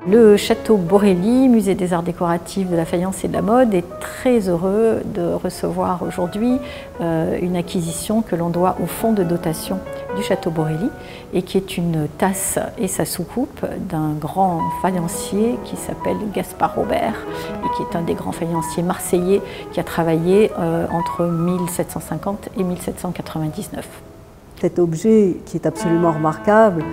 Le château Borelli, musée des arts décoratifs, de la faïence et de la mode, est très heureux de recevoir aujourd'hui une acquisition que l'on doit au fonds de dotation du château Borelli et qui est une tasse et sa soucoupe d'un grand faïencier qui s'appelle Gaspard Robert et qui est un des grands faïenciers marseillais qui a travaillé entre 1750 et 1799. Cet objet qui est absolument remarquable,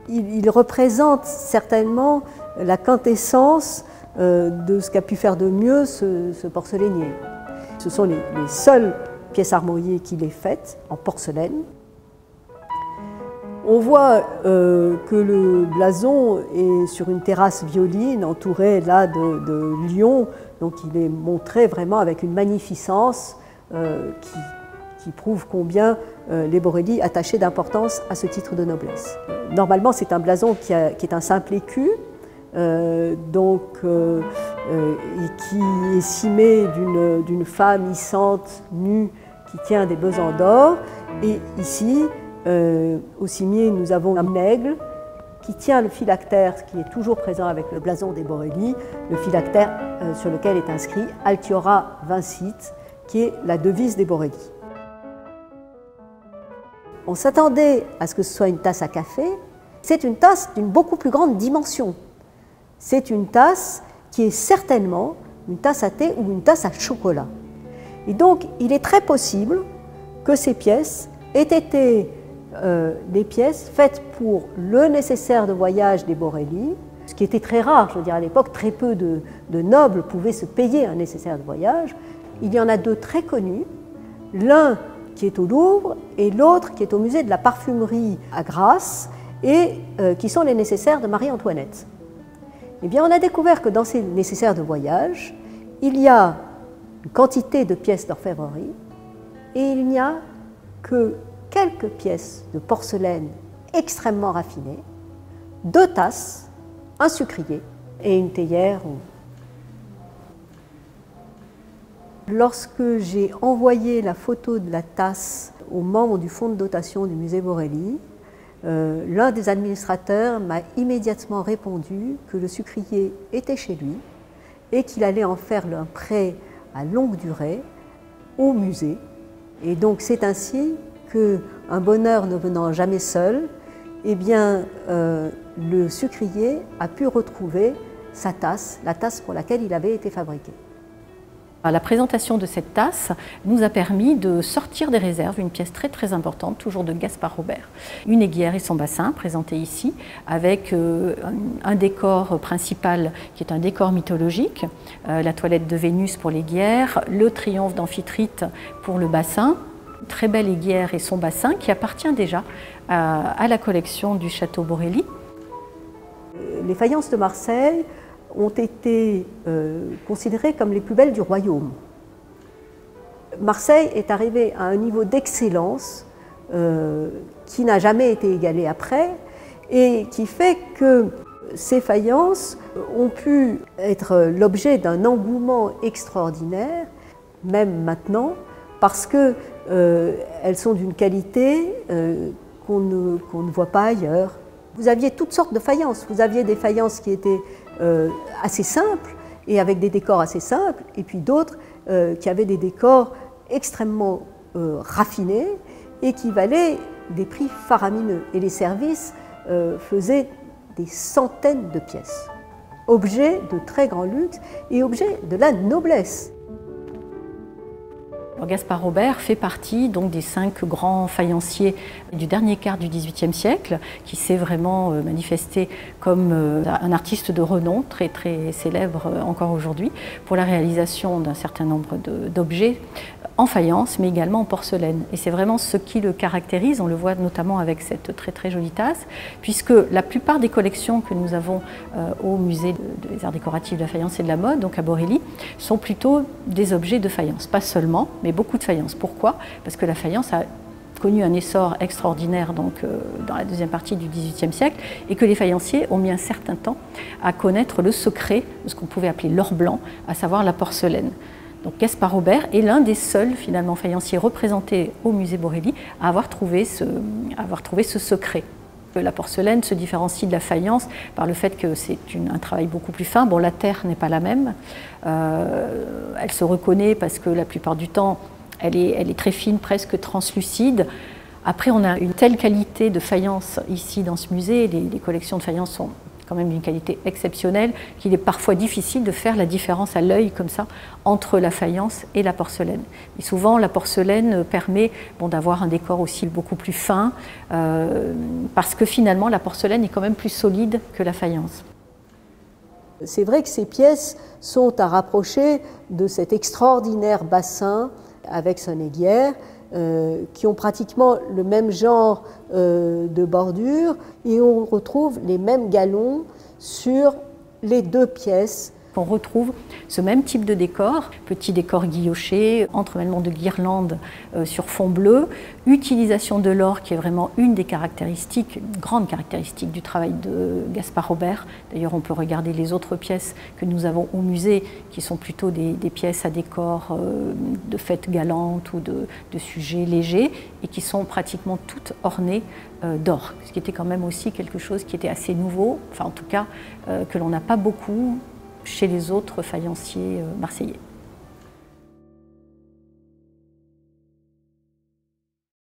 il représente certainement la quintessence de ce qu'a pu faire de mieux ce porcelainier. Ce sont les seules pièces armoriées qu'il ait faites en porcelaine. On voit que le blason est sur une terrasse violine entourée là de lions, donc il est montré vraiment avec une magnificence qui prouve combien les Borelli attachaient d'importance à ce titre de noblesse. Normalement, c'est un blason qui est un simple écu, et qui est cimé d'une femme issante, nue, qui tient des besants d'or. Et ici, au cimier, nous avons un aigle qui tient le phylactère, qui est toujours présent avec le blason des Borelli, le phylactère sur lequel est inscrit Altiora Vincit, qui est la devise des Borelli. On s'attendait à ce que ce soit une tasse à café. C'est une tasse d'une beaucoup plus grande dimension. C'est une tasse qui est certainement une tasse à thé ou une tasse à chocolat. Et donc, il est très possible que ces pièces aient été des pièces faites pour le nécessaire de voyage des Borelli, ce qui était très rare. Je veux dire, à l'époque, très peu de nobles pouvaient se payer un nécessaire de voyage. Il y en a deux très connus. L'un qui est au Louvre, et l'autre qui est au musée de la parfumerie à Grasse, et qui sont les nécessaires de Marie-Antoinette. Eh bien, on a découvert que dans ces nécessaires de voyage, il y a une quantité de pièces d'orfèvrerie, et il n'y a que quelques pièces de porcelaine extrêmement raffinées, 2 tasses, un sucrier et une théière. Lorsque j'ai envoyé la photo de la tasse aux membres du fonds de dotation du musée Borelli, l'un des administrateurs m'a immédiatement répondu que le sucrier était chez lui et qu'il allait en faire un prêt à longue durée au musée. Et donc c'est ainsi qu'un bonheur ne venant jamais seul, eh bien, le sucrier a pu retrouver sa tasse, la tasse pour laquelle il avait été fabriqué. La présentation de cette tasse nous a permis de sortir des réserves une pièce très importante, toujours de Gaspard Robert. Une aiguière et son bassin, présentés ici, avec un décor principal qui est un décor mythologique, la toilette de Vénus pour l'aiguière, le triomphe d'Amphitrite pour le bassin, très belle aiguière et son bassin qui appartient déjà à la collection du château Borelli. Les faïences de Marseille ont été considérées comme les plus belles du royaume. Marseille est arrivée à un niveau d'excellence qui n'a jamais été égalé après et qui fait que ces faïences ont pu être l'objet d'un engouement extraordinaire, même maintenant, parce qu'elles sont d'une qualité qu'on ne voit pas ailleurs. Vous aviez toutes sortes de faïences. Vous aviez des faïences qui étaient assez simples et avec des décors assez simples, et puis d'autres qui avaient des décors extrêmement raffinés et qui valaient des prix faramineux. Et les services faisaient des centaines de pièces. Objets de très grand luxe et objets de la noblesse. Alors, Gaspard Robert fait partie donc des 5 grands faïenciers du dernier quart du XVIIIe siècle, qui s'est vraiment manifesté comme un artiste de renom, très célèbre encore aujourd'hui, pour la réalisation d'un certain nombre d'objets en faïence, mais également en porcelaine. Et c'est vraiment ce qui le caractérise, on le voit notamment avec cette très jolie tasse, puisque la plupart des collections que nous avons au musée des arts décoratifs, de la faïence et de la mode, donc à Borelli, sont plutôt des objets de faïence, pas seulement, mais beaucoup de faïence. Pourquoi? Parce que la faïence a connu un essor extraordinaire donc, dans la deuxième partie du XVIIIe siècle et que les faïenciers ont mis un certain temps à connaître le secret de ce qu'on pouvait appeler l'or blanc, à savoir la porcelaine. Donc Gaspard Robert est l'un des seuls finalement faïenciers représentés au musée Borelli à avoir trouvé ce secret. La porcelaine se différencie de la faïence par le fait que c'est un travail beaucoup plus fin. Bon, la terre n'est pas la même. Elle se reconnaît parce que la plupart du temps, elle est très fine, presque translucide. Après, on a une telle qualité de faïence ici dans ce musée, les collections de faïence sont quand même d'une qualité exceptionnelle, qu'il est parfois difficile de faire la différence à l'œil comme ça entre la faïence et la porcelaine. Et souvent, la porcelaine permet d'avoir un décor aussi beaucoup plus fin, parce que finalement, la porcelaine est quand même plus solide que la faïence. C'est vrai que ces pièces sont à rapprocher de cet extraordinaire bassin avec son aiguière, qui ont pratiquement le même genre de bordure, et on retrouve les mêmes galons sur les deux pièces. On retrouve ce même type de décor, petit décor guilloché, entremêlement de guirlandes sur fond bleu, utilisation de l'or qui est vraiment une des caractéristiques, une grande caractéristique du travail de Gaspard Robert. D'ailleurs, on peut regarder les autres pièces que nous avons au musée, qui sont plutôt des pièces à décor de fêtes galantes ou de sujets légers, et qui sont pratiquement toutes ornées d'or, ce qui était quand même aussi quelque chose qui était assez nouveau, enfin en tout cas que l'on n'a pas beaucoup chez les autres faïenciers marseillais.